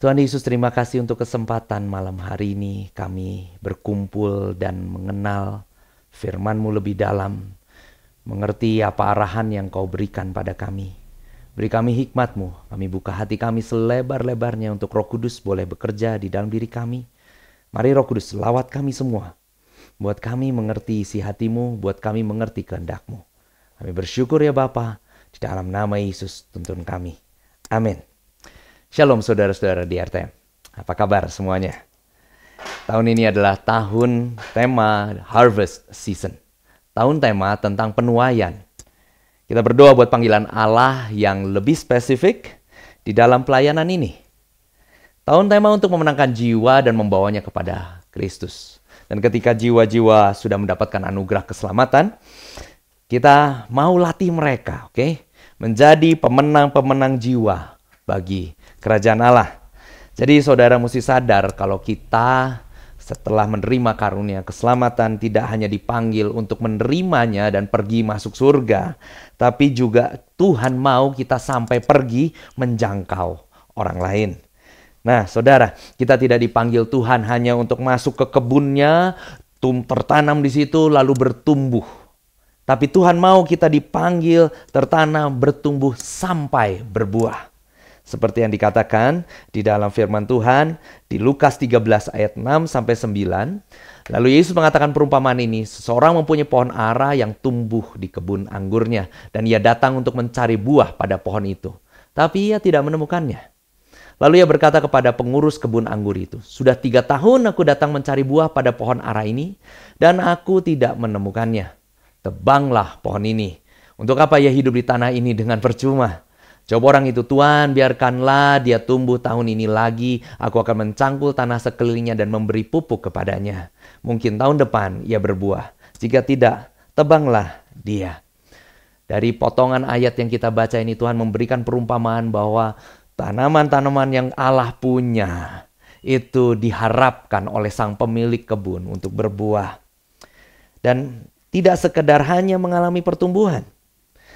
Tuhan Yesus, terima kasih untuk kesempatan malam hari ini kami berkumpul dan mengenal firman-Mu lebih dalam, mengerti apa arahan yang Kau berikan pada kami. Beri kami hikmat-Mu, kami buka hati kami selebar-lebarnya untuk Roh Kudus boleh bekerja di dalam diri kami. Mari Roh Kudus lawat kami semua, buat kami mengerti isi hati-Mu, buat kami mengerti kehendak-Mu. Kami bersyukur ya Bapa, di dalam nama Yesus tuntun kami. Amin. Shalom saudara-saudara di RTM. Apa kabar semuanya? Tahun ini adalah tahun tema Harvest Season. Tahun tema tentang penuaian. Kita berdoa buat panggilan Allah yang lebih spesifik di dalam pelayanan ini. Tahun tema untuk memenangkan jiwa dan membawanya kepada Kristus. Dan ketika jiwa-jiwa sudah mendapatkan anugerah keselamatan, kita mau latih mereka, menjadi pemenang-pemenang jiwa bagi kerajaan Allah. Jadi saudara mesti sadar kalau kita setelah menerima karunia keselamatan tidak hanya dipanggil untuk menerimanya dan pergi masuk surga, tapi juga Tuhan mau kita sampai pergi menjangkau orang lain. Nah saudara, kita tidak dipanggil Tuhan hanya untuk masuk ke kebunnya, tertanam di situ lalu bertumbuh. Tapi Tuhan mau kita dipanggil, tertanam, bertumbuh sampai berbuah. Seperti yang dikatakan di dalam firman Tuhan di Lukas 13 ayat 6 sampai 9. Lalu Yesus mengatakan perumpamaan ini, seseorang mempunyai pohon ara yang tumbuh di kebun anggurnya dan ia datang untuk mencari buah pada pohon itu. Tapi ia tidak menemukannya. Lalu ia berkata kepada pengurus kebun anggur itu, "Sudah 3 tahun aku datang mencari buah pada pohon ara ini dan aku tidak menemukannya. Tebanglah pohon ini. Untuk apa ia hidup di tanah ini dengan percuma? Coba orang itu, Tuhan, biarkanlah dia tumbuh tahun ini lagi. Aku akan mencangkul tanah sekelilingnya dan memberi pupuk kepadanya. Mungkin tahun depan ia berbuah. Jika tidak, tebanglah dia." Dari potongan ayat yang kita baca ini, Tuhan memberikan perumpamaan bahwa tanaman-tanaman yang Allah punya itu diharapkan oleh sang pemilik kebun untuk berbuah. Dan tidak sekedar hanya mengalami pertumbuhan,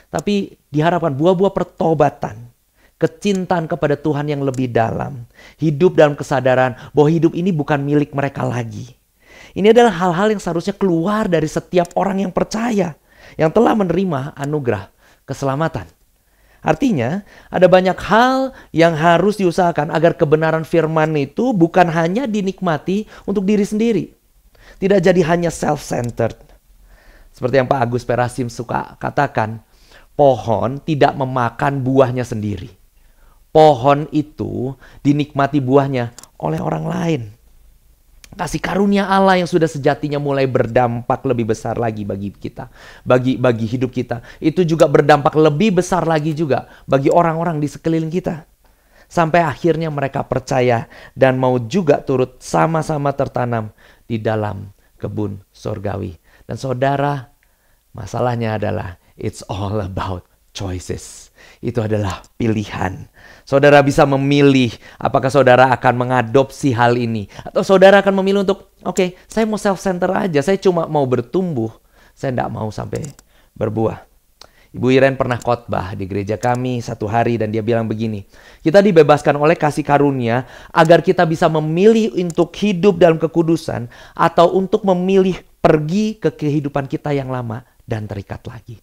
tapi diharapkan buah-buah pertobatan, kecintaan kepada Tuhan yang lebih dalam, hidup dalam kesadaran bahwa hidup ini bukan milik mereka lagi. Ini adalah hal-hal yang seharusnya keluar dari setiap orang yang percaya, yang telah menerima anugerah keselamatan. Artinya, ada banyak hal yang harus diusahakan agar kebenaran firman itu bukan hanya dinikmati untuk diri sendiri. Tidak jadi hanya self-centered. Seperti yang Pak Agus Perasim suka katakan, pohon tidak memakan buahnya sendiri. Pohon itu dinikmati buahnya oleh orang lain. Kasih karunia Allah yang sudah sejatinya mulai berdampak lebih besar lagi bagi kita. Bagi hidup kita. Itu juga berdampak lebih besar lagi juga bagi orang-orang di sekeliling kita. Sampai akhirnya mereka percaya dan mau juga turut sama-sama tertanam di dalam kebun surgawi. Dan saudara, masalahnya adalah it's all about choices. Itu adalah pilihan. Saudara bisa memilih apakah saudara akan mengadopsi hal ini. Atau saudara akan memilih untuk, saya mau self-center aja. Saya cuma mau bertumbuh. Saya tidak mau sampai berbuah. Ibu Iren pernah khotbah di gereja kami satu hari dan dia bilang begini. Kita dibebaskan oleh kasih karunia agar kita bisa memilih untuk hidup dalam kekudusan atau untuk memilih pergi ke kehidupan kita yang lama dan terikat lagi.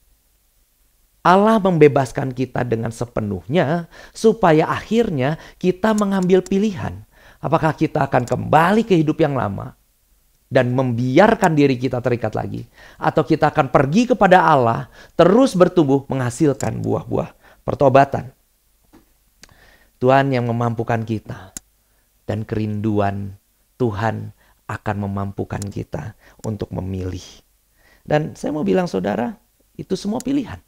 Allah membebaskan kita dengan sepenuhnya supaya akhirnya kita mengambil pilihan. Apakah kita akan kembali ke hidup yang lama dan membiarkan diri kita terikat lagi, atau kita akan pergi kepada Allah, terus bertumbuh menghasilkan buah-buah pertobatan. Tuhan yang memampukan kita, dan kerinduan Tuhan akan memampukan kita untuk memilih. Dan saya mau bilang saudara, itu semua pilihan.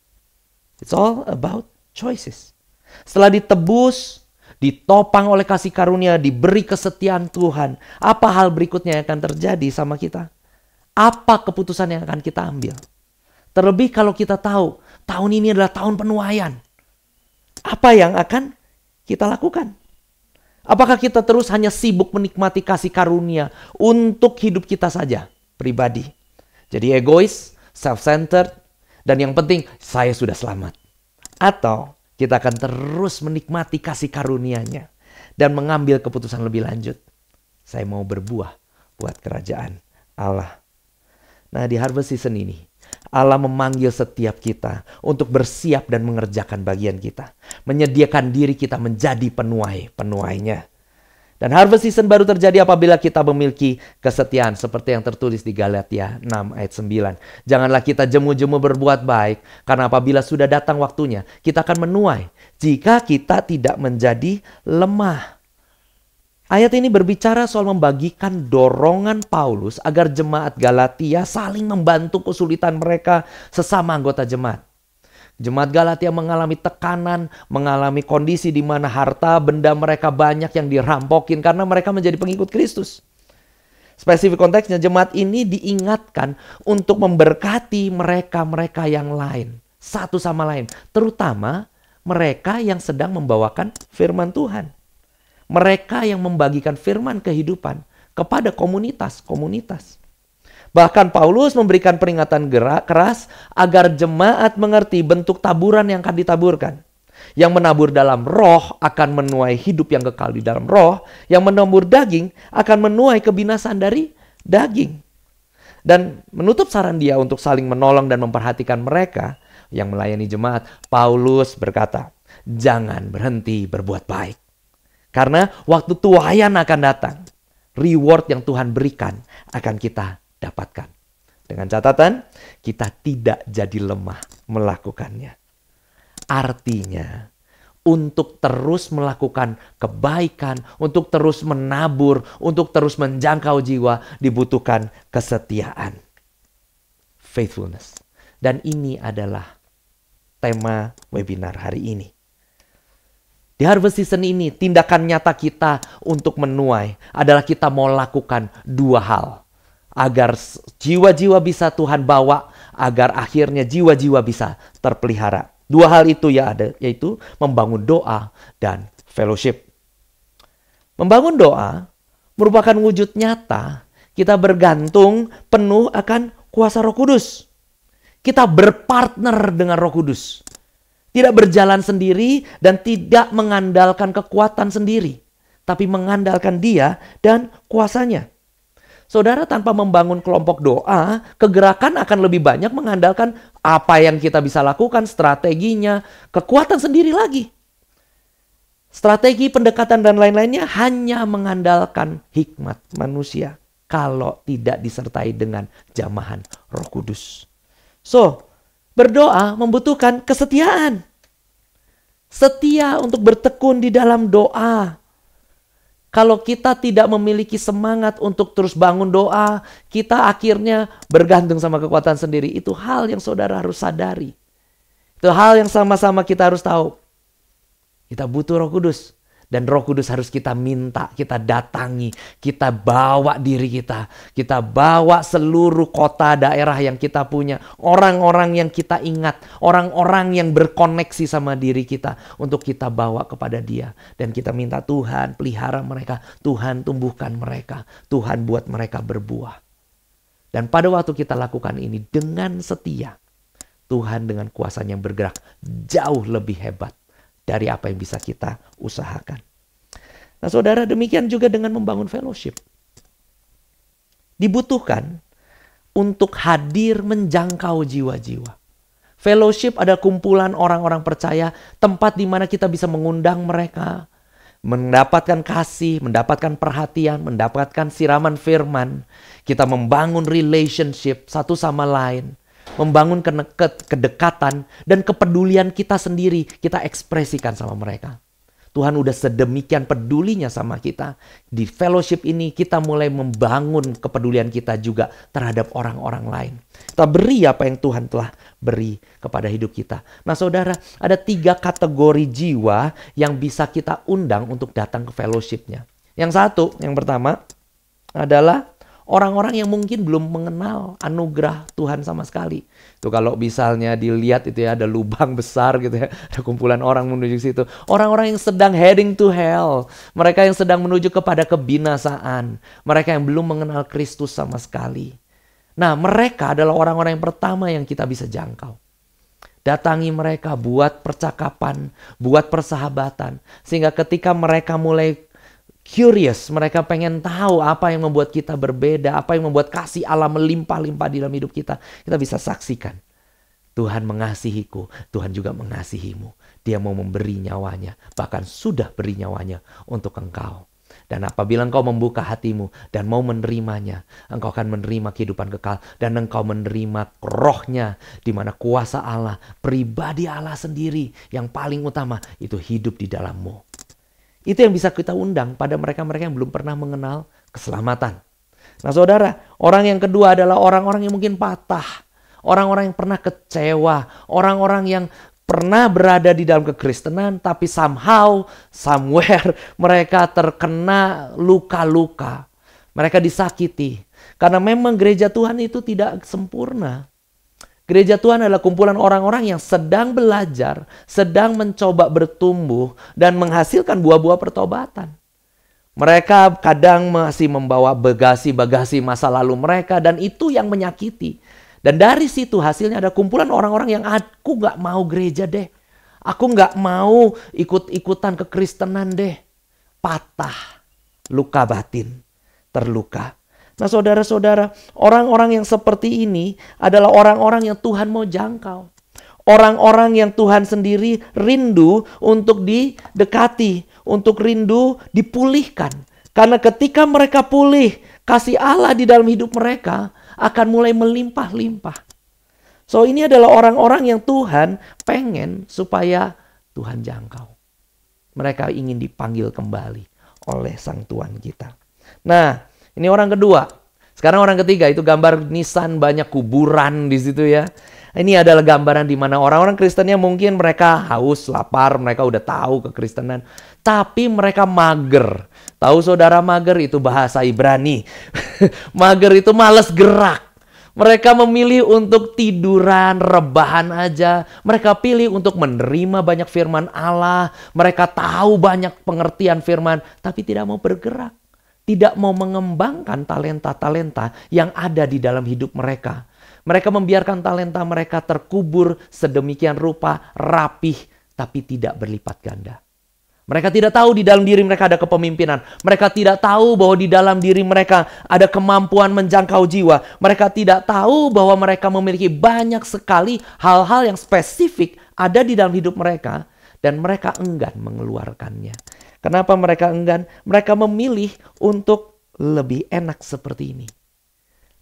It's all about choices. Setelah ditebus, ditopang oleh kasih karunia, diberi kesetiaan Tuhan, apa hal berikutnya yang akan terjadi sama kita? Apa keputusan yang akan kita ambil? Terlebih kalau kita tahu, tahun ini adalah tahun penuaian. Apa yang akan kita lakukan? Apakah kita terus hanya sibuk menikmati kasih karunia untuk hidup kita saja, pribadi? Jadi egois, self-centered, dan yang penting saya sudah selamat. Atau kita akan terus menikmati kasih karunia-Nya dan mengambil keputusan lebih lanjut. Saya mau berbuah buat kerajaan Allah. Nah, di harvest season ini, Allah memanggil setiap kita untuk bersiap dan mengerjakan bagian kita. Menyediakan diri kita menjadi penuai-penuainya. Dan harvest season baru terjadi apabila kita memiliki kesetiaan. Seperti yang tertulis di Galatia 6 ayat 9. Janganlah kita jemu-jemu berbuat baik. Karena apabila sudah datang waktunya, kita akan menuai. Jika kita tidak menjadi lemah. Ayat ini berbicara soal membagikan dorongan Paulus agar jemaat Galatia saling membantu kesulitan mereka sesama anggota jemaat. Jemaat Galatia mengalami tekanan, mengalami kondisi di mana harta benda mereka banyak yang dirampokin karena mereka menjadi pengikut Kristus. Spesifik konteksnya, jemaat ini diingatkan untuk memberkati mereka-mereka yang lain, satu sama lain, terutama mereka yang sedang membawakan firman Tuhan. Mereka yang membagikan firman kehidupan kepada komunitas-komunitas. Bahkan Paulus memberikan peringatan keras agar jemaat mengerti bentuk taburan yang akan ditaburkan. Yang menabur dalam roh akan menuai hidup yang kekal di dalam roh. Yang menabur daging akan menuai kebinasaan dari daging. Dan menutup saran dia untuk saling menolong dan memperhatikan mereka yang melayani jemaat, Paulus berkata, jangan berhenti berbuat baik. Karena waktu tuaian akan datang. Reward yang Tuhan berikan akan kita dapatkan. Dengan catatan, kita tidak jadi lemah melakukannya. Artinya, untuk terus melakukan kebaikan, untuk terus menabur, untuk terus menjangkau jiwa, dibutuhkan kesetiaan. Faithfulness. Dan ini adalah tema webinar hari ini. Di harvest season ini, tindakan nyata kita untuk menuai adalah kita mau lakukan dua hal. Agar jiwa-jiwa bisa Tuhan bawa, agar akhirnya jiwa-jiwa bisa terpelihara. Dua hal itu yaitu membangun doa dan fellowship. Membangun doa merupakan wujud nyata kita bergantung penuh akan kuasa Roh Kudus. Kita berpartner dengan Roh Kudus. Tidak berjalan sendiri dan tidak mengandalkan kekuatan sendiri. Tapi mengandalkan Dia dan kuasanya. Saudara, tanpa membangun kelompok doa, kegerakan akan lebih banyak mengandalkan apa yang kita bisa lakukan, strateginya, kekuatan sendiri lagi. Strategi, pendekatan, dan lain-lainnya hanya mengandalkan hikmat manusia kalau tidak disertai dengan jamahan Roh Kudus. Berdoa membutuhkan kesetiaan. Setia untuk bertekun di dalam doa. Kalau kita tidak memiliki semangat untuk terus bangun doa, kita akhirnya bergantung sama kekuatan sendiri. Itu hal yang saudara harus sadari. Itu hal yang sama-sama kita harus tahu. Kita butuh Roh Kudus. Dan Roh Kudus harus kita minta, kita datangi, kita bawa diri kita. Kita bawa seluruh kota daerah yang kita punya. Orang-orang yang kita ingat. Orang-orang yang berkoneksi sama diri kita. Untuk kita bawa kepada Dia. Dan kita minta Tuhan pelihara mereka. Tuhan tumbuhkan mereka. Tuhan buat mereka berbuah. Dan pada waktu kita lakukan ini dengan setia. Tuhan dengan kuasanya bergerak jauh lebih hebat dari apa yang bisa kita usahakan. Nah saudara, demikian juga dengan membangun fellowship. Dibutuhkan untuk hadir menjangkau jiwa-jiwa. Fellowship adalah kumpulan orang-orang percaya, tempat di mana kita bisa mengundang mereka, mendapatkan kasih, mendapatkan perhatian, mendapatkan siraman firman. Kita membangun relationship satu sama lain. Membangun kedekatan dan kepedulian kita sendiri kita ekspresikan sama mereka. Tuhan udah sedemikian pedulinya sama kita. Di fellowship ini kita mulai membangun kepedulian kita juga terhadap orang-orang lain. Kita beri apa yang Tuhan telah beri kepada hidup kita. Nah saudara, ada 3 kategori jiwa yang bisa kita undang untuk datang ke fellowshipnya. Yang pertama adalah orang-orang yang mungkin belum mengenal anugerah Tuhan sama sekali. Itu kalau misalnya dilihat itu ya ada lubang besar gitu ya. Ada kumpulan orang menuju ke situ. Orang-orang yang sedang heading to hell. Mereka yang sedang menuju kepada kebinasaan. Mereka yang belum mengenal Kristus sama sekali. Nah mereka adalah orang-orang yang pertama yang kita bisa jangkau. Datangi mereka, buat percakapan, buat persahabatan. Sehingga ketika mereka mulai curious, mereka pengen tahu apa yang membuat kita berbeda, apa yang membuat kasih Allah melimpah-limpah di dalam hidup kita. Kita bisa saksikan, Tuhan mengasihiku, Tuhan juga mengasihimu. Dia mau memberi nyawanya, bahkan sudah beri nyawanya untuk engkau. Dan apabila engkau membuka hatimu dan mau menerimanya, engkau akan menerima kehidupan kekal. Dan engkau menerima rohnya, di mana kuasa Allah, pribadi Allah sendiri yang paling utama, itu hidup di dalammu. Itu yang bisa kita undang pada mereka-mereka yang belum pernah mengenal keselamatan. Nah saudara, orang yang kedua adalah orang-orang yang mungkin patah. Orang-orang yang pernah kecewa. Orang-orang yang pernah berada di dalam kekristenan, tapi somehow, somewhere, mereka terkena luka-luka. Mereka disakiti. Karena memang gereja Tuhan itu tidak sempurna. Gereja Tuhan adalah kumpulan orang-orang yang sedang belajar, sedang mencoba bertumbuh, dan menghasilkan buah-buah pertobatan. Mereka kadang masih membawa bagasi-bagasi masa lalu mereka, dan itu yang menyakiti. Dan dari situ hasilnya ada kumpulan orang-orang yang aku gak mau gereja deh. Aku gak mau ikut-ikutan kekristenan deh. Patah, luka batin, terluka. Nah saudara-saudara, orang-orang yang seperti ini adalah orang-orang yang Tuhan mau jangkau. Orang-orang yang Tuhan sendiri rindu untuk didekati, untuk rindu dipulihkan. Karena ketika mereka pulih, kasih Allah di dalam hidup mereka akan mulai melimpah-limpah. So ini adalah orang-orang yang Tuhan pengen supaya Tuhan jangkau. Mereka ingin dipanggil kembali oleh Sang Tuhan kita. Nah, ini orang kedua. Sekarang orang ketiga, itu gambar nisan banyak kuburan di situ ya. Ini adalah gambaran di mana orang-orang Kristennya mungkin mereka haus, lapar, mereka udah tahu kekristenan. Tapi mereka mager. Tahu saudara mager itu bahasa Ibrani. Mager itu malas gerak. Mereka memilih untuk tiduran, rebahan aja. Mereka pilih untuk menerima banyak firman Allah. Mereka tahu banyak pengertian firman, tapi tidak mau bergerak. Tidak mau mengembangkan talenta-talenta yang ada di dalam hidup mereka. Mereka membiarkan talenta mereka terkubur sedemikian rupa, rapih, tapi tidak berlipat ganda. Mereka tidak tahu di dalam diri mereka ada kepemimpinan. Mereka tidak tahu bahwa di dalam diri mereka ada kemampuan menjangkau jiwa. Mereka tidak tahu bahwa mereka memiliki banyak sekali hal-hal yang spesifik ada di dalam hidup mereka. Dan mereka enggan mengeluarkannya. Kenapa mereka enggan? Mereka memilih untuk lebih enak seperti ini.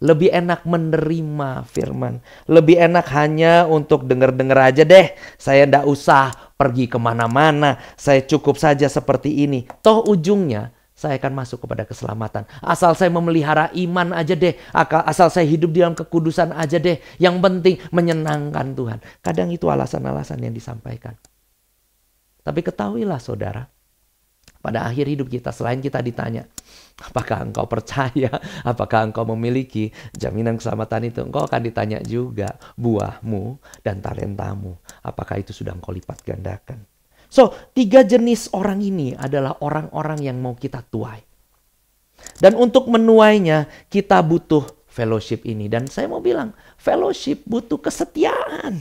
Lebih enak menerima firman. Lebih enak hanya untuk dengar-dengar aja deh. Saya ndak usah pergi kemana-mana. Saya cukup saja seperti ini. Toh ujungnya saya akan masuk kepada keselamatan. Asal saya memelihara iman aja deh. Asal saya hidup di dalam kekudusan aja deh. Yang penting menyenangkan Tuhan. Kadang itu alasan-alasan yang disampaikan. Tapi ketahuilah saudara. Pada akhir hidup kita, selain kita ditanya, apakah engkau percaya, apakah engkau memiliki jaminan keselamatan itu, engkau akan ditanya juga buahmu dan talentamu. Apakah itu sudah engkau lipat gandakan? So, 3 jenis orang ini adalah orang-orang yang mau kita tuai. Dan untuk menuainya, kita butuh fellowship ini. Dan saya mau bilang, fellowship butuh kesetiaan.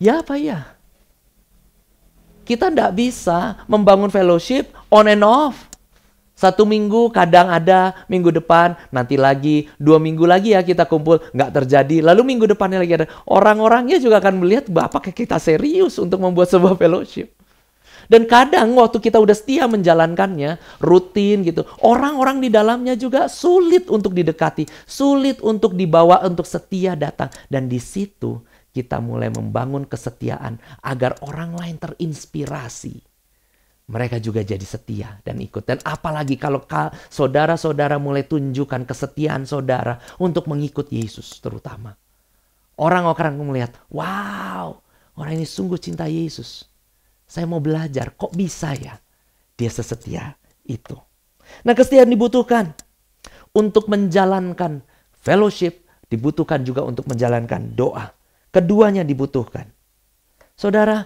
Ya apa ya? Kita tidak bisa membangun fellowship on and off. 1 minggu kadang ada, minggu depan nanti lagi, 2 minggu lagi ya kita kumpul, nggak terjadi. Lalu minggu depannya lagi ada. Orang-orangnya juga akan melihat apakah kita serius untuk membuat sebuah fellowship. Dan kadang waktu kita udah setia menjalankannya, rutin gitu, orang-orang di dalamnya juga sulit untuk didekati, sulit untuk dibawa untuk setia datang. Dan di situ kita mulai membangun kesetiaan agar orang lain terinspirasi. Mereka juga jadi setia dan ikut. Dan apalagi kalau saudara-saudara mulai tunjukkan kesetiaan saudara untuk mengikut Yesus terutama. Orang-orang melihat, wow, orang ini sungguh cinta Yesus. Saya mau belajar, kok bisa ya dia sesetia itu. Nah, kesetiaan dibutuhkan untuk menjalankan fellowship, dibutuhkan juga untuk menjalankan doa. Keduanya dibutuhkan. Saudara,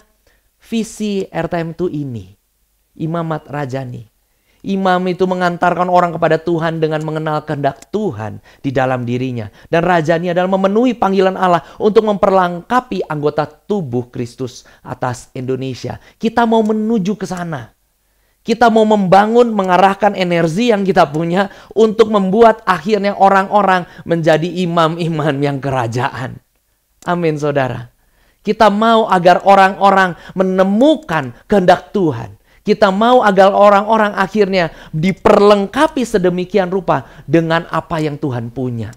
visi RTM2 ini, imamat rajani. Imam itu mengantarkan orang kepada Tuhan dengan mengenal kehendak Tuhan di dalam dirinya. Dan rajani adalah memenuhi panggilan Allah untuk memperlengkapi anggota tubuh Kristus atas Indonesia. Kita mau menuju ke sana. Kita mau membangun, mengarahkan energi yang kita punya untuk membuat akhirnya orang-orang menjadi imam-imam yang kerajaan. Amin, saudara. Kita mau agar orang-orang menemukan kehendak Tuhan. Kita mau agar orang-orang akhirnya diperlengkapi sedemikian rupa dengan apa yang Tuhan punya.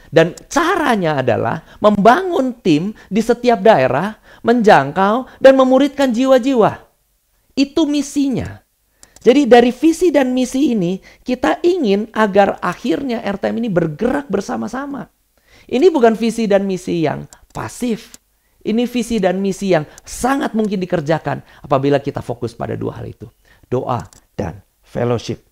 Dan caranya adalah membangun tim di setiap daerah, menjangkau dan memuridkan jiwa-jiwa. Itu misinya. Jadi dari visi dan misi ini, kita ingin agar akhirnya RTM ini bergerak bersama-sama. Ini bukan visi dan misi yang pasif. Ini visi dan misi yang sangat mungkin dikerjakan apabila kita fokus pada dua hal itu. Doa dan fellowship.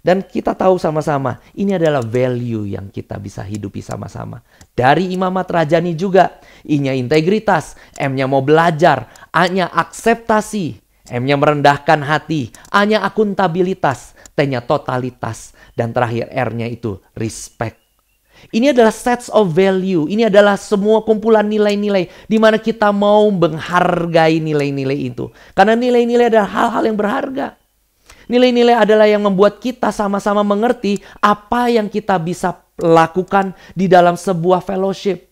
Dan kita tahu sama-sama, ini adalah value yang kita bisa hidupi sama-sama. Dari imamat rajani juga, I-nya integritas, M-nya mau belajar, A-nya akseptasi, M-nya merendahkan hati, A-nya akuntabilitas, T-nya totalitas, dan terakhir R-nya itu respect. Ini adalah sets of value, ini adalah semua kumpulan nilai-nilai di mana kita mau menghargai nilai-nilai itu. Karena nilai-nilai adalah hal-hal yang berharga. Nilai-nilai adalah yang membuat kita sama-sama mengerti apa yang kita bisa lakukan di dalam sebuah fellowship.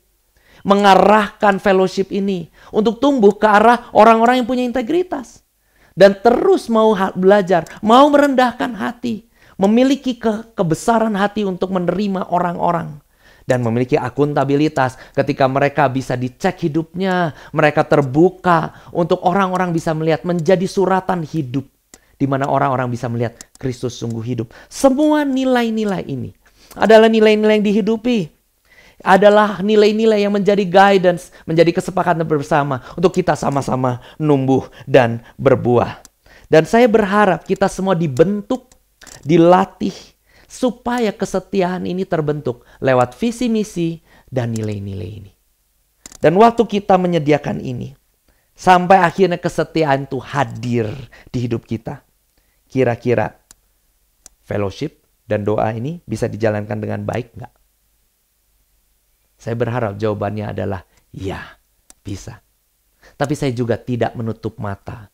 Mengarahkan fellowship ini untuk tumbuh ke arah orang-orang yang punya integritas. Dan terus mau belajar, mau merendahkan hati. Memiliki kebesaran hati untuk menerima orang-orang. Dan memiliki akuntabilitas ketika mereka bisa dicek hidupnya. Mereka terbuka untuk orang-orang bisa melihat menjadi suratan hidup. Di mana orang-orang bisa melihat Kristus sungguh hidup. Semua nilai-nilai ini adalah nilai-nilai yang dihidupi. Adalah nilai-nilai yang menjadi guidance, menjadi kesepakatan bersama untuk kita sama-sama numbuh dan berbuah. Dan saya berharap kita semua dibentuk, dilatih, supaya kesetiaan ini terbentuk lewat visi misi dan nilai-nilai ini. Dan waktu kita menyediakan ini, sampai akhirnya kesetiaan itu hadir di hidup kita. Kira-kira fellowship dan doa ini bisa dijalankan dengan baik nggak? Saya berharap jawabannya adalah ya, bisa. Tapi saya juga tidak menutup mata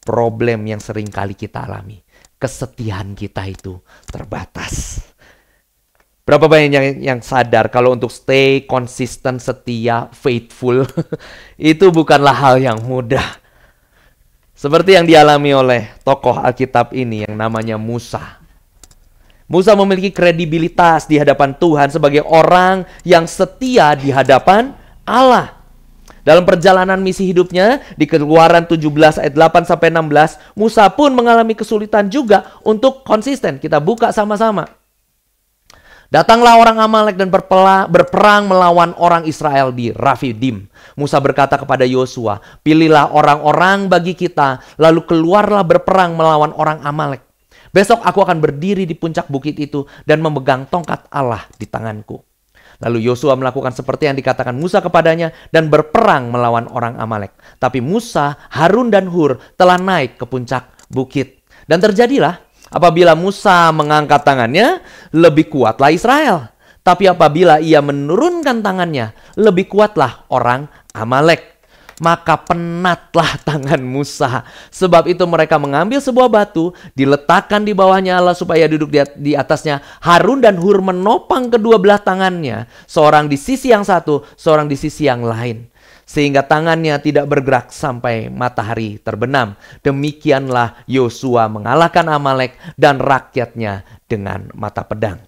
problem yang sering kali kita alami. Kesetiaan kita itu terbatas. Berapa banyak yang sadar kalau untuk stay konsisten, setia, faithful, itu bukanlah hal yang mudah. Seperti yang dialami oleh tokoh Alkitab ini yang namanya Musa. Musa memiliki kredibilitas di hadapan Tuhan sebagai orang yang setia di hadapan Allah. Dalam perjalanan misi hidupnya di Keluaran 17 ayat 8-16, Musa pun mengalami kesulitan juga untuk konsisten. Kita buka sama-sama. Datanglah orang Amalek dan berperang melawan orang Israel di Rafidim. Musa berkata kepada Yosua, pilihlah orang-orang bagi kita, lalu keluarlah berperang melawan orang Amalek. Besok aku akan berdiri di puncak bukit itu dan memegang tongkat Allah di tanganku. Lalu Yosua melakukan seperti yang dikatakan Musa kepadanya dan berperang melawan orang Amalek. Tapi Musa, Harun dan Hur telah naik ke puncak bukit. Dan terjadilah, apabila Musa mengangkat tangannya, lebih kuatlah Israel. Tapi apabila ia menurunkan tangannya, lebih kuatlah orang Amalek. Maka penatlah tangan Musa. Sebab itu mereka mengambil sebuah batu, diletakkan di bawahnya Allah supaya duduk di atasnya. Harun dan Hur menopang kedua belah tangannya, seorang di sisi yang satu, seorang di sisi yang lain. Sehingga tangannya tidak bergerak sampai matahari terbenam. Demikianlah Yosua mengalahkan Amalek dan rakyatnya dengan mata pedang.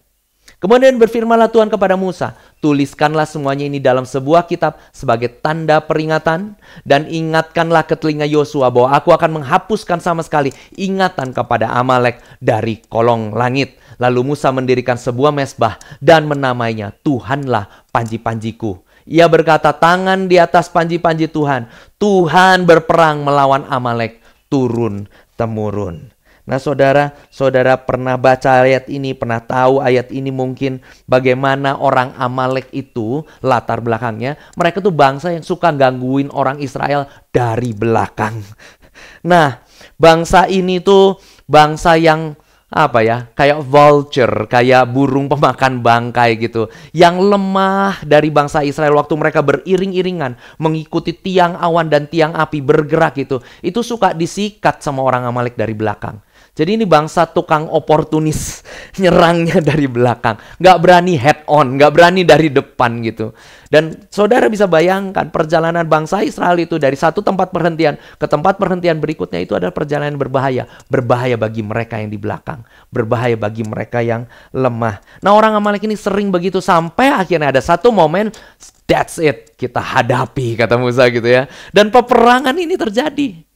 Kemudian berfirmanlah Tuhan kepada Musa, tuliskanlah semuanya ini dalam sebuah kitab sebagai tanda peringatan, dan ingatkanlah ke telinga Yosua bahwa aku akan menghapuskan sama sekali ingatan kepada Amalek dari kolong langit. Lalu Musa mendirikan sebuah mezbah dan menamainya Tuhanlah panji-panjiku. Ia berkata, tangan di atas panji-panji Tuhan. Tuhan berperang melawan Amalek turun-temurun. Nah saudara pernah baca ayat ini, pernah tahu ayat ini mungkin bagaimana orang Amalek itu latar belakangnya. Mereka tuh bangsa yang suka gangguin orang Israel dari belakang. Nah, bangsa ini tuh bangsa yang kayak vulture, kayak burung pemakan bangkai gitu. Yang lemah dari bangsa Israel waktu mereka beriring-iringan mengikuti tiang awan dan tiang api bergerak gitu. Itu suka disikat sama orang Amalek dari belakang. Jadi ini bangsa tukang oportunis, nyerangnya dari belakang. Nggak berani head on, nggak berani dari depan gitu. Dan saudara bisa bayangkan perjalanan bangsa Israel itu dari satu tempat perhentian ke tempat perhentian berikutnya itu adalah perjalanan berbahaya. Berbahaya bagi mereka yang di belakang. Berbahaya bagi mereka yang lemah. Nah, orang Amalek ini sering begitu sampai akhirnya ada satu momen, that's it, kita hadapi, kata Musa gitu ya. Dan peperangan ini terjadi.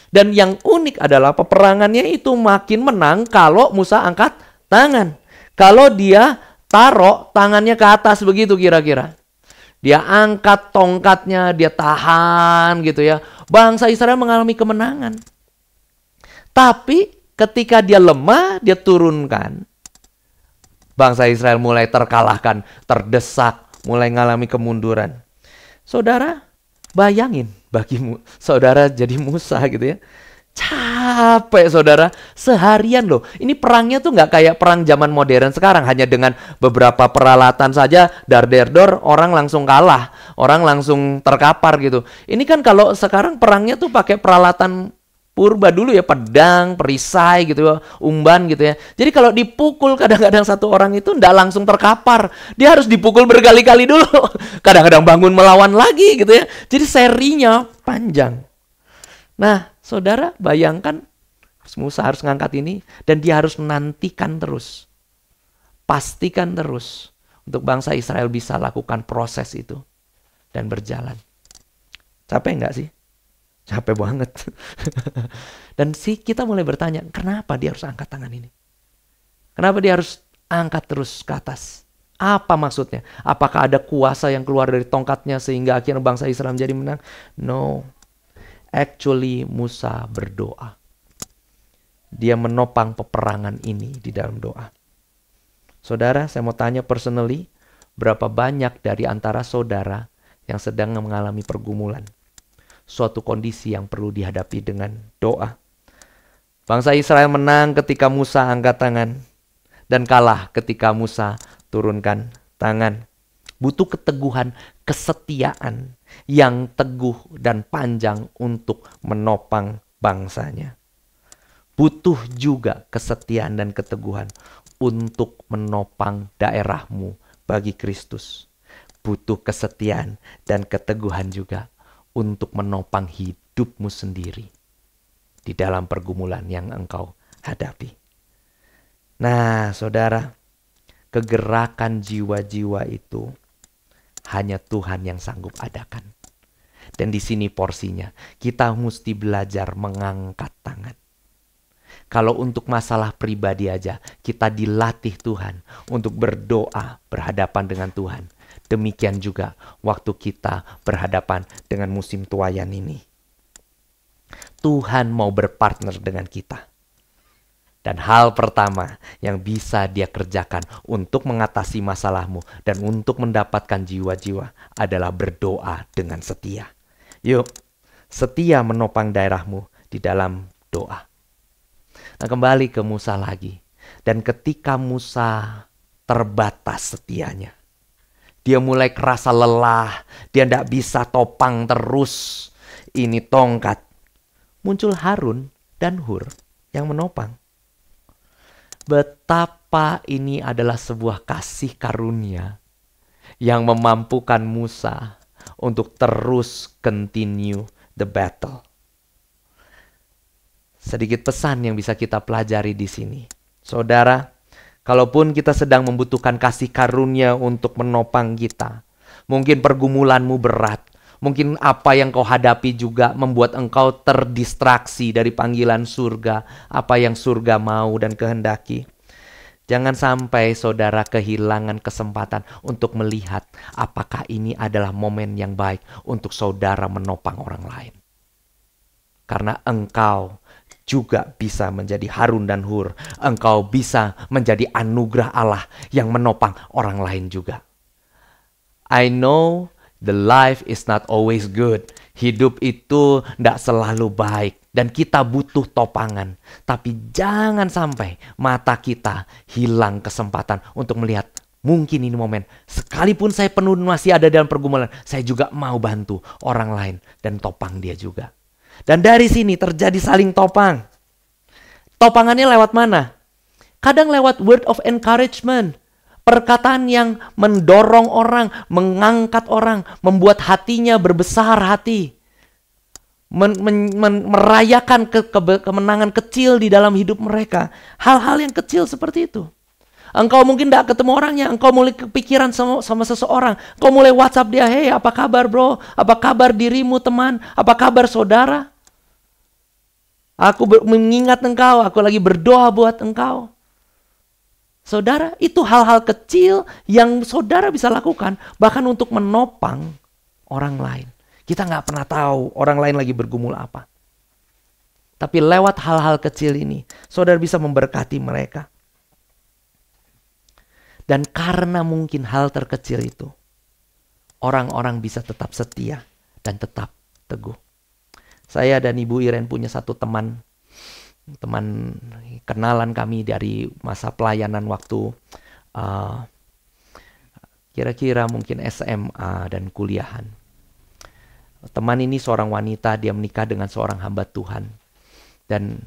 Dan yang unik adalah peperangannya itu makin menang kalau Musa angkat tangan. Kalau dia taruh tangannya ke atas begitu kira-kira. Dia angkat tongkatnya, dia tahan gitu ya. Bangsa Israel mengalami kemenangan. Tapi ketika dia lemah, dia turunkan. Bangsa Israel mulai terkalahkan, terdesak, mulai mengalami kemunduran. Saudara, bayangin bagimu, saudara jadi Musa gitu ya. Capek saudara, seharian loh. Ini perangnya tuh nggak kayak perang zaman modern sekarang. Hanya dengan beberapa peralatan saja, dar-der-dor, orang langsung kalah. Orang langsung terkapar gitu. Ini kan kalau sekarang perangnya tuh pakai peralatan purba dulu ya, pedang, perisai gitu ya, umban gitu ya. Jadi kalau dipukul kadang-kadang satu orang itu nggak langsung terkapar. Dia harus dipukul berkali-kali dulu. Kadang-kadang bangun melawan lagi gitu ya. Jadi serinya panjang. Nah, saudara bayangkan Musa harus ngangkat ini dan dia harus nantikan terus. Pastikan terus untuk bangsa Israel bisa lakukan proses itu dan berjalan. Capek nggak sih? Capek banget. Dan kita mulai bertanya, kenapa dia harus angkat tangan ini? Kenapa dia harus angkat terus ke atas? Apa maksudnya? Apakah ada kuasa yang keluar dari tongkatnya sehingga akhirnya bangsa Israel menjadi menang? No. Actually Musa berdoa. Dia menopang peperangan ini di dalam doa. Saudara, saya mau tanya personally, berapa banyak dari antara saudara yang sedang mengalami pergumulan? Suatu kondisi yang perlu dihadapi dengan doa. Bangsa Israel menang ketika Musa angkat tangan dan kalah ketika Musa turunkan tangan. Butuh keteguhan, kesetiaan yang teguh dan panjang untuk menopang bangsanya. Butuh juga kesetiaan dan keteguhan untuk menopang daerahmu bagi Kristus. Butuh kesetiaan dan keteguhan juga untuk menopang hidupmu sendiri di dalam pergumulan yang engkau hadapi. Nah, saudara, kegerakan jiwa-jiwa itu hanya Tuhan yang sanggup adakan. Dan di sini porsinya, kita mesti belajar mengangkat tangan. Kalau untuk masalah pribadi aja, kita dilatih Tuhan untuk berdoa berhadapan dengan Tuhan. Demikian juga waktu kita berhadapan dengan musim tuayan ini. Tuhan mau berpartner dengan kita. Dan hal pertama yang bisa dia kerjakan untuk mengatasi masalahmu dan untuk mendapatkan jiwa-jiwa adalah berdoa dengan setia. Yuk, setia menopang daerahmu di dalam doa. Nah, kembali ke Musa lagi. Dan ketika Musa terbatas setianya, dia mulai kerasa lelah, dia tidak bisa topang terus ini tongkat. Muncul Harun dan Hur yang menopang. Betapa ini adalah sebuah kasih karunia yang memampukan Musa untuk terus continue the battle. Sedikit pesan yang bisa kita pelajari di sini. Saudara, kalaupun kita sedang membutuhkan kasih karunia untuk menopang kita, mungkin pergumulanmu berat, mungkin apa yang kau hadapi juga membuat engkau terdistraksi dari panggilan surga, apa yang surga mau dan kehendaki. Jangan sampai saudara kehilangan kesempatan untuk melihat apakah ini adalah momen yang baik untuk saudara menopang orang lain. Karena engkau juga bisa menjadi Harun dan Hur. Engkau bisa menjadi anugerah Allah yang menopang orang lain juga. I know the life is not always good. Hidup itu tidak selalu baik. Dan kita butuh topangan. Tapi jangan sampai mata kita hilang kesempatan untuk melihat. Mungkin ini momen. Sekalipun saya penuh masih ada dalam pergumulan, saya juga mau bantu orang lain dan topang dia juga. Dan dari sini terjadi saling topang. Topangannya lewat mana? Kadang lewat word of encouragement. Perkataan yang mendorong orang, mengangkat orang, membuat hatinya berbesar hati. Merayakan kemenangan kecil di dalam hidup mereka. Hal-hal yang kecil seperti itu. Engkau mungkin tidak ketemu orangnya, engkau mulai kepikiran sama seseorang. Engkau mulai WhatsApp dia, hey apa kabar bro? Apa kabar dirimu teman? Apa kabar saudara? Aku mengingat engkau, aku lagi berdoa buat engkau. Saudara, itu hal-hal kecil yang saudara bisa lakukan, bahkan untuk menopang orang lain. Kita nggak pernah tahu orang lain lagi bergumul apa. Tapi lewat hal-hal kecil ini, saudara bisa memberkati mereka. Dan karena mungkin hal terkecil itu, orang-orang bisa tetap setia dan tetap teguh. Saya dan Ibu Iren punya satu teman kenalan kami dari masa pelayanan waktu kira-kira mungkin SMA dan kuliahan. Teman ini seorang wanita, dia menikah dengan seorang hamba Tuhan. Dan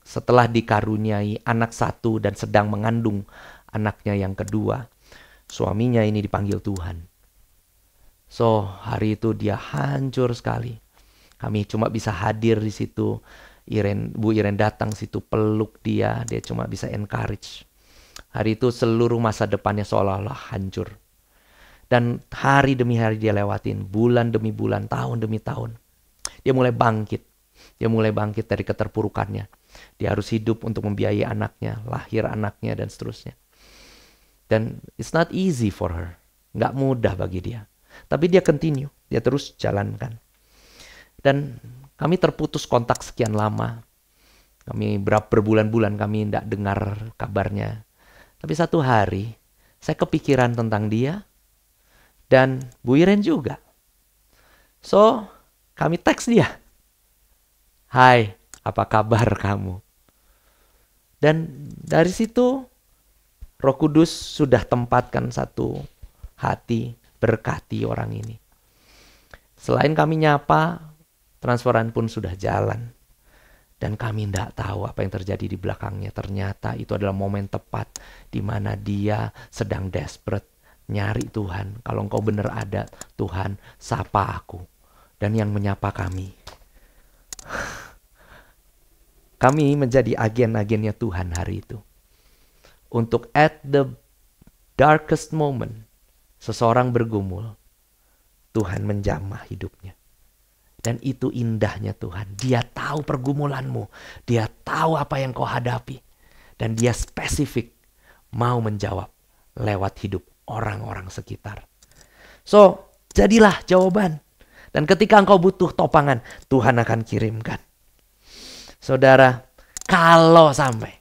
setelah dikaruniai anak satu dan sedang mengandung anaknya yang kedua, suaminya ini dipanggil Tuhan. So, hari itu dia hancur sekali. Kami cuma bisa hadir di situ. Bu Iren datang situ, peluk dia cuma bisa encourage. Hari itu seluruh masa depannya seolah-olah hancur. Dan hari demi hari dia lewatin, bulan demi bulan, tahun demi tahun. Dia mulai bangkit. Dia mulai bangkit dari keterpurukannya. Dia harus hidup untuk membiayai anaknya, lahir anaknya, dan seterusnya. Dan it's not easy for her. Nggak mudah bagi dia. Tapi dia continue, dia terus jalankan. Dan kami terputus kontak sekian lama. Kami berbulan-bulan kami tidak dengar kabarnya. Tapi satu hari, saya kepikiran tentang dia. Dan Bu Iren juga. So, kami teks dia. Hai, apa kabar kamu? Dan dari situ, Roh Kudus sudah tempatkan satu hati berkati orang ini. Selain kami nyapa, transferan pun sudah jalan. Dan kami tidak tahu apa yang terjadi di belakangnya. Ternyata itu adalah momen tepat di mana dia sedang desperate. Nyari Tuhan. Kalau engkau benar ada, Tuhan, sapa aku. Dan yang menyapa kami. Kami menjadi agen-agennya Tuhan hari itu. Untuk at the darkest moment, seseorang bergumul, Tuhan menjamah hidupnya. Dan itu indahnya Tuhan. Dia tahu pergumulanmu. Dia tahu apa yang kau hadapi. Dan dia spesifik mau menjawab lewat hidup orang-orang sekitar. So, jadilah jawaban. Dan ketika engkau butuh topangan, Tuhan akan kirimkan. Saudara, kalau sampai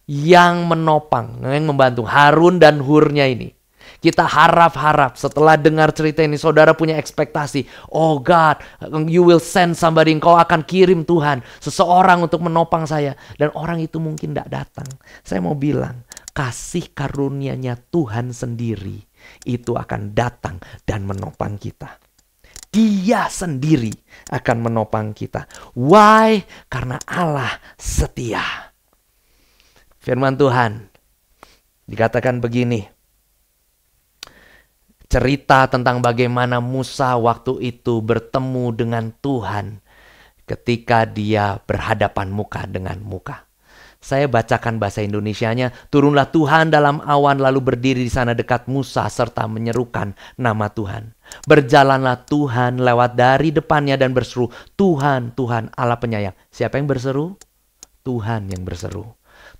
yang menopang, yang membantu Harun dan Hurnya ini, kita harap-harap setelah dengar cerita ini, saudara punya ekspektasi. Oh God, you will send somebody. Engkau akan kirim Tuhan, seseorang untuk menopang saya. Dan orang itu mungkin tidak datang. Saya mau bilang, kasih karunia-Nya Tuhan sendiri, itu akan datang dan menopang kita. Dia sendiri akan menopang kita. Why? Karena Allah setia. Firman Tuhan dikatakan begini. Cerita tentang bagaimana Musa waktu itu bertemu dengan Tuhan ketika dia berhadapan muka dengan muka. Saya bacakan bahasa Indonesianya. Turunlah Tuhan dalam awan lalu berdiri di sana dekat Musa serta menyerukan nama Tuhan. Berjalanlah Tuhan lewat dari depannya dan berseru, Tuhan, Tuhan Allah penyayang. Siapa yang berseru? Tuhan yang berseru.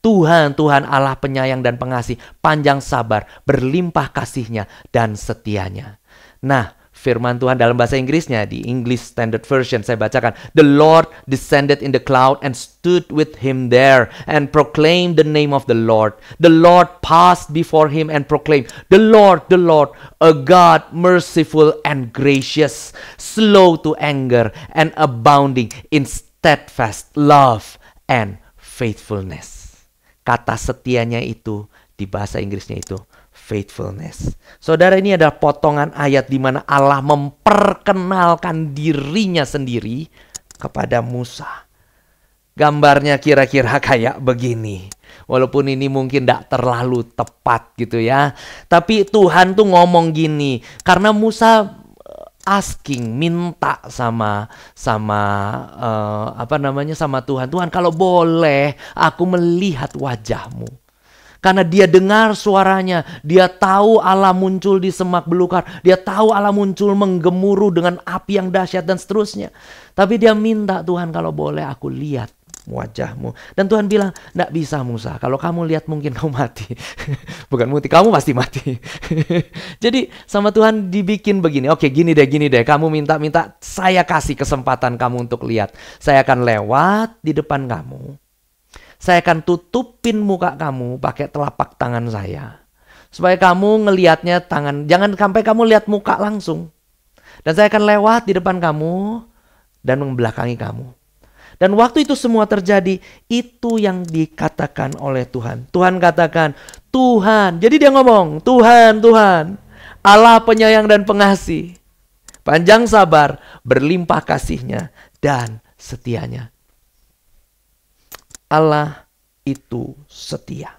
Tuhan, Tuhan Allah penyayang dan pengasih, panjang sabar, berlimpah kasihnya dan setianya. Nah, firman Tuhan dalam bahasa Inggrisnya, di English Standard Version, saya bacakan. The Lord descended in the cloud and stood with him there and proclaimed the name of the Lord. The Lord passed before him and proclaimed, the Lord, a God merciful and gracious, slow to anger and abounding in steadfast love and faithfulness. Kata setianya itu di bahasa Inggrisnya itu faithfulness. Saudara, ini adalah potongan ayat di mana Allah memperkenalkan dirinya sendiri kepada Musa. Gambarnya kira-kira kayak begini. Walaupun ini mungkin tidak terlalu tepat gitu ya. Tapi Tuhan tuh ngomong gini. Karena Musa minta sama Tuhan. Tuhan, kalau boleh aku melihat wajahmu. Karena dia dengar suaranya, dia tahu Allah muncul di semak belukar, dia tahu Allah muncul menggemuruh dengan api yang dahsyat dan seterusnya. Tapi dia minta, Tuhan kalau boleh aku lihat wajahmu. Dan Tuhan bilang, enggak bisa Musa, kalau kamu lihat mungkin kamu mati. Bukan mati, kamu pasti mati. Jadi sama Tuhan dibikin begini, oke gini deh, kamu minta, saya kasih kesempatan kamu untuk lihat. Saya akan lewat di depan kamu. Saya akan tutupin muka kamu pakai telapak tangan saya. Supaya kamu ngelihatnya tangan, jangan sampai kamu lihat muka langsung. Dan saya akan lewat di depan kamu dan membelakangi kamu. Dan waktu itu semua terjadi, itu yang dikatakan oleh Tuhan. Tuhan katakan, Tuhan. Jadi dia ngomong, Tuhan, Allah penyayang dan pengasih, panjang sabar, berlimpah kasihnya, dan setianya. Allah itu setia.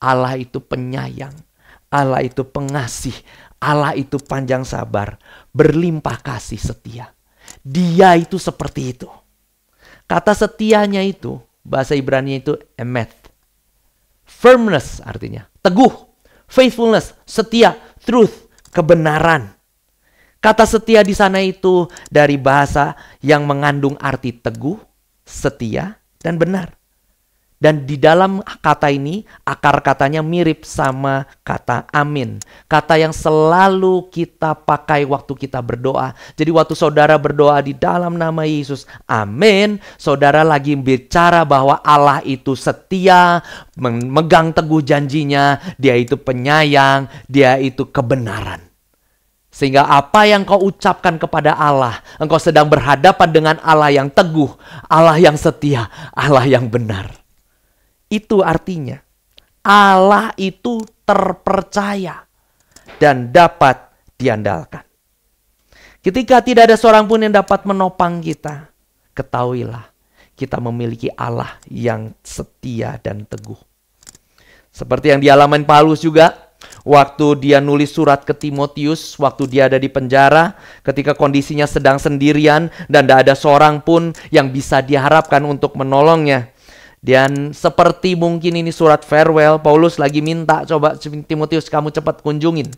Allah itu penyayang. Allah itu pengasih. Allah itu panjang sabar. Berlimpah kasih setia. Dia itu seperti itu. Kata setianya itu, bahasa Ibrani itu emet. Firmness artinya. Teguh. Faithfulness. Setia. Truth. Kebenaran. Kata setia di sana itu dari bahasa yang mengandung arti teguh, setia, dan benar. Dan di dalam kata ini, akar katanya mirip sama kata amin. Kata yang selalu kita pakai waktu kita berdoa. Jadi waktu saudara berdoa di dalam nama Yesus, amin. Saudara lagi bicara bahwa Allah itu setia, memegang teguh janjinya, dia itu penyayang, dia itu kebenaran. Sehingga apa yang kau ucapkan kepada Allah, engkau sedang berhadapan dengan Allah yang teguh, Allah yang setia, Allah yang benar. Itu artinya Allah itu terpercaya dan dapat diandalkan. Ketika tidak ada seorang pun yang dapat menopang kita, ketahuilah kita memiliki Allah yang setia dan teguh. Seperti yang dialami Paulus juga, waktu dia nulis surat ke Timotius, waktu dia ada di penjara, ketika kondisinya sedang sendirian dan tidak ada seorang pun yang bisa diharapkan untuk menolongnya. Dan seperti mungkin ini surat farewell, Paulus lagi minta, coba Timotius kamu cepat kunjungin.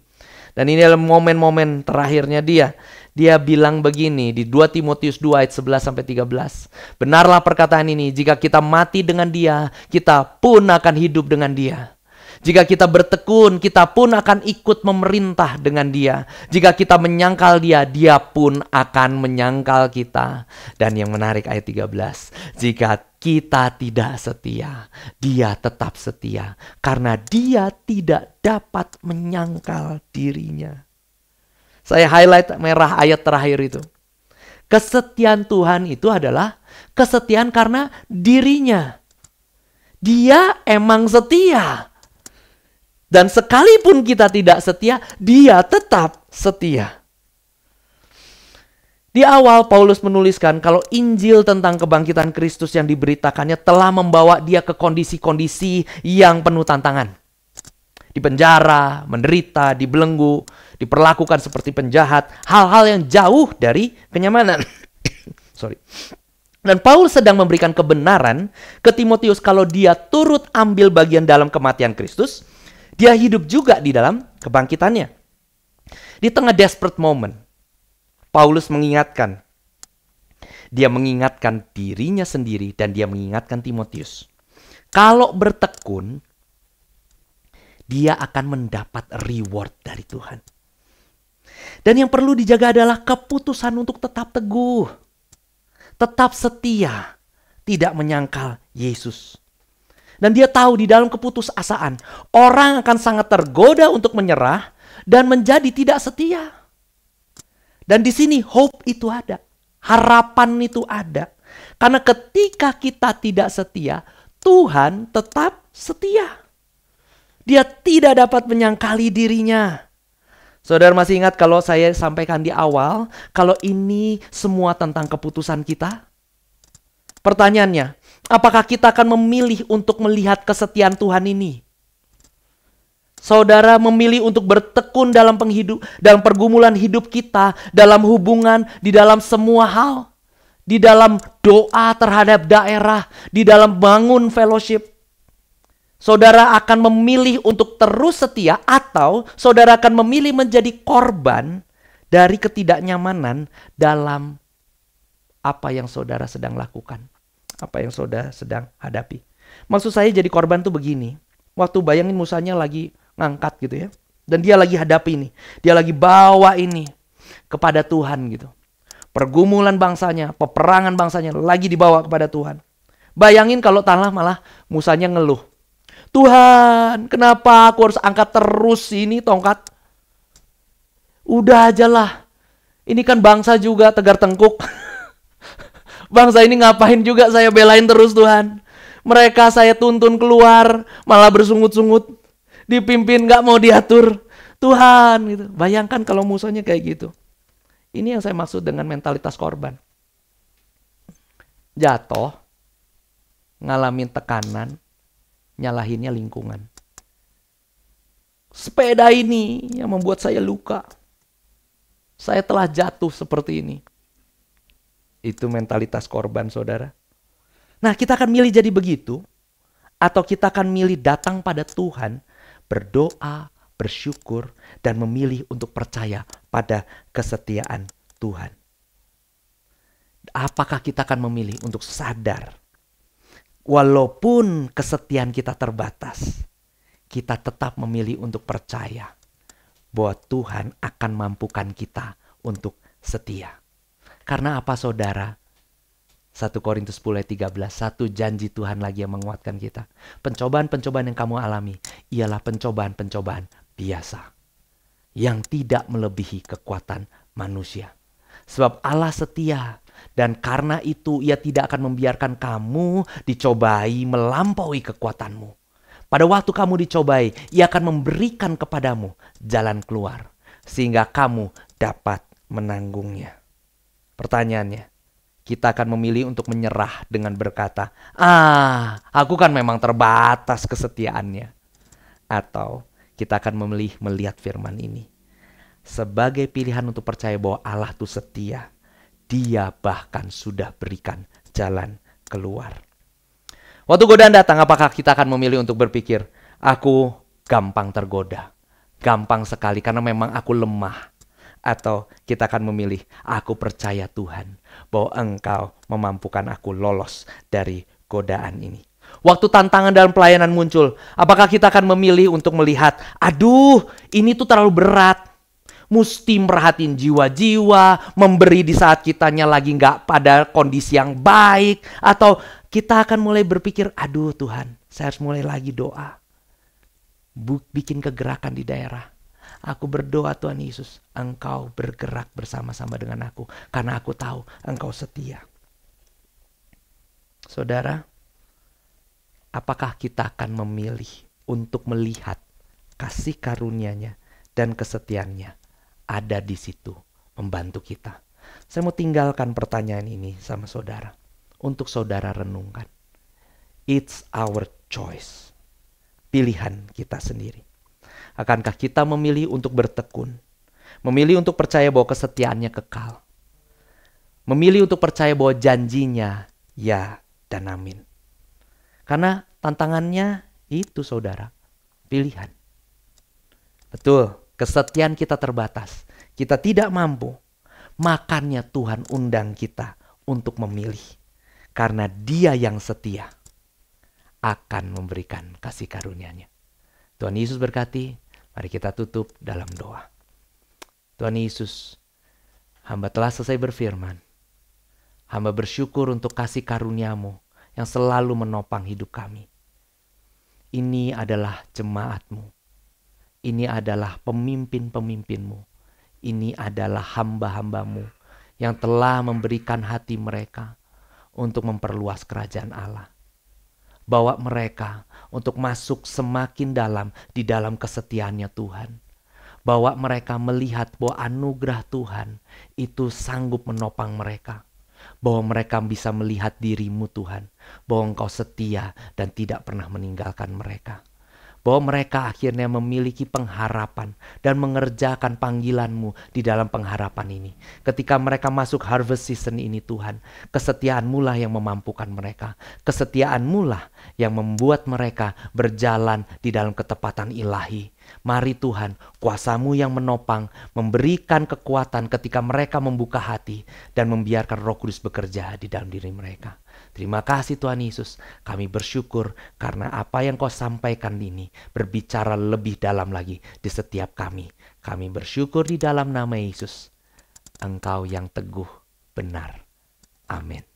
Dan ini adalah momen-momen terakhirnya dia. Dia bilang begini di 2 Timotius 2 ayat 11-13. Benarlah perkataan ini, jika kita mati dengan dia, kita pun akan hidup dengan dia. Jika kita bertekun, kita pun akan ikut memerintah dengan dia. Jika kita menyangkal dia, dia pun akan menyangkal kita. Dan yang menarik ayat 13. Jika kita tidak setia, dia tetap setia. Karena dia tidak dapat menyangkal dirinya. Saya highlight merah ayat terakhir itu. Kesetiaan Tuhan itu adalah kesetiaan karena dirinya. Dia emang setia. Dan sekalipun kita tidak setia, dia tetap setia. Di awal Paulus menuliskan kalau Injil tentang kebangkitan Kristus yang diberitakannya telah membawa dia ke kondisi-kondisi yang penuh tantangan. Di penjara, menderita, dibelenggu, diperlakukan seperti penjahat, hal-hal yang jauh dari kenyamanan. Dan Paulus sedang memberikan kebenaran ke Timotius kalau dia turut ambil bagian dalam kematian Kristus, dia hidup juga di dalam kebangkitannya. Di tengah desperate moment, Paulus mengingatkan. Dia mengingatkan dirinya sendiri dan dia mengingatkan Timotius. Kalau bertekun, dia akan mendapat reward dari Tuhan. Dan yang perlu dijaga adalah keputusan untuk tetap teguh. Tetap setia. Tidak menyangkal Yesus. Dan dia tahu di dalam keputusasaan, orang akan sangat tergoda untuk menyerah dan menjadi tidak setia. Dan di sini hope itu ada. Harapan itu ada. Karena ketika kita tidak setia, Tuhan tetap setia. Dia tidak dapat menyangkali dirinya. Saudara masih ingat kalau saya sampaikan di awal, kalau ini semua tentang keputusan kita? Pertanyaannya, apakah kita akan memilih untuk melihat kesetiaan Tuhan ini? Saudara memilih untuk bertekun dalam dalam pergumulan hidup kita, dalam hubungan, di dalam semua hal, di dalam doa terhadap daerah, di dalam bangun fellowship. Saudara akan memilih untuk terus setia atau saudara akan memilih menjadi korban dari ketidaknyamanan dalam apa yang saudara sedang lakukan, apa yang saudara sedang hadapi. Maksud saya jadi korban tuh begini. Waktu bayangin Musanya lagi ngangkat gitu ya. Dan dia lagi hadapi ini. Dia lagi bawa ini kepada Tuhan gitu. Pergumulan bangsanya, peperangan bangsanya lagi dibawa kepada Tuhan. Bayangin kalau malah Musanya ngeluh. Tuhan, kenapa aku harus angkat terus ini tongkat? Udah aja lah. Ini kan bangsa juga tegar tengkuk. Bangsa ini ngapain juga saya belain terus Tuhan. Mereka saya tuntun keluar, malah bersungut-sungut. Dipimpin gak mau diatur. Tuhan gitu. Bayangkan kalau musuhnya kayak gitu. Ini yang saya maksud dengan mentalitas korban. Jatuh, ngalamin tekanan, nyalahinnya lingkungan. Sepeda ini yang membuat saya luka. Saya telah jatuh seperti ini. Itu mentalitas korban, saudara. Nah, kita akan milih jadi begitu. Atau kita akan milih datang pada Tuhan, berdoa, bersyukur, dan memilih untuk percaya pada kesetiaan Tuhan. Apakah kita akan memilih untuk sadar? Walaupun kesetiaan kita terbatas, kita tetap memilih untuk percaya bahwa Tuhan akan mampukan kita untuk setia. Karena apa saudara? 1 Korintus 10 ayat 13, satu janji Tuhan lagi yang menguatkan kita. Pencobaan-pencobaan yang kamu alami ialah pencobaan-pencobaan biasa. Yang tidak melebihi kekuatan manusia. Sebab Allah setia. Dan karena itu ia tidak akan membiarkan kamu dicobai melampaui kekuatanmu. Pada waktu kamu dicobai, ia akan memberikan kepadamu jalan keluar. Sehingga kamu dapat menanggungnya. Pertanyaannya, kita akan memilih untuk menyerah dengan berkata, aku kan memang terbatas kesetiaannya. Atau kita akan memilih melihat firman ini sebagai pilihan untuk percaya bahwa Allah itu setia. Dia bahkan sudah berikan jalan keluar. Waktu godaan datang, apakah kita akan memilih untuk berpikir, aku gampang tergoda, gampang sekali karena memang aku lemah. Atau kita akan memilih, aku percaya Tuhan bahwa Engkau memampukan aku lolos dari godaan ini. Waktu tantangan dalam pelayanan muncul, apakah kita akan memilih untuk melihat, ini tuh terlalu berat. Mesti merhatiin jiwa-jiwa, memberi di saat kitanya lagi gak pada kondisi yang baik. Atau kita akan mulai berpikir, Tuhan, saya harus mulai lagi doa. Bikin kegerakan di daerah. Aku berdoa Tuhan Yesus, Engkau bergerak bersama-sama dengan aku. Karena aku tahu Engkau setia. Saudara, apakah kita akan memilih untuk melihat kasih karunia-Nya dan kesetiaannya ada di situ membantu kita? Saya mau tinggalkan pertanyaan ini sama saudara. Untuk saudara renungkan. It's our choice. Pilihan kita sendiri. Akankah kita memilih untuk bertekun? Memilih untuk percaya bahwa kesetiaannya kekal? Memilih untuk percaya bahwa janjinya ya dan amin? Karena tantangannya itu saudara, pilihan. Betul, kesetiaan kita terbatas. Kita tidak mampu. Makanya Tuhan undang kita untuk memilih. Karena Dia yang setia akan memberikan kasih karunia-Nya. Tuhan Yesus berkati. Mari kita tutup dalam doa. Tuhan Yesus, hamba telah selesai berfirman. Hamba bersyukur untuk kasih karunia-Mu yang selalu menopang hidup kami. Ini adalah jemaat-Mu. Ini adalah pemimpin-pemimpin-Mu. Ini adalah hamba-hamba-Mu yang telah memberikan hati mereka untuk memperluas kerajaan Allah. Bawa mereka untuk masuk semakin dalam di dalam kesetiaannya Tuhan. Bawa mereka melihat bahwa anugerah Tuhan itu sanggup menopang mereka. Bahwa mereka bisa melihat diri-Mu Tuhan. Bahwa Engkau setia dan tidak pernah meninggalkan mereka. Bahwa mereka akhirnya memiliki pengharapan dan mengerjakan panggilan-Mu di dalam pengharapan ini. Ketika mereka masuk harvest season ini Tuhan, kesetiaan-Mu lah yang memampukan mereka. Kesetiaan-Mu lah yang membuat mereka berjalan di dalam ketepatan ilahi. Mari Tuhan, kuasa-Mu yang menopang, memberikan kekuatan ketika mereka membuka hati dan membiarkan Roh Kudus bekerja di dalam diri mereka. Terima kasih Tuhan Yesus, kami bersyukur karena apa yang Kau sampaikan ini berbicara lebih dalam lagi di setiap kami. Kami bersyukur di dalam nama Yesus. Engkau yang teguh, benar. Amin.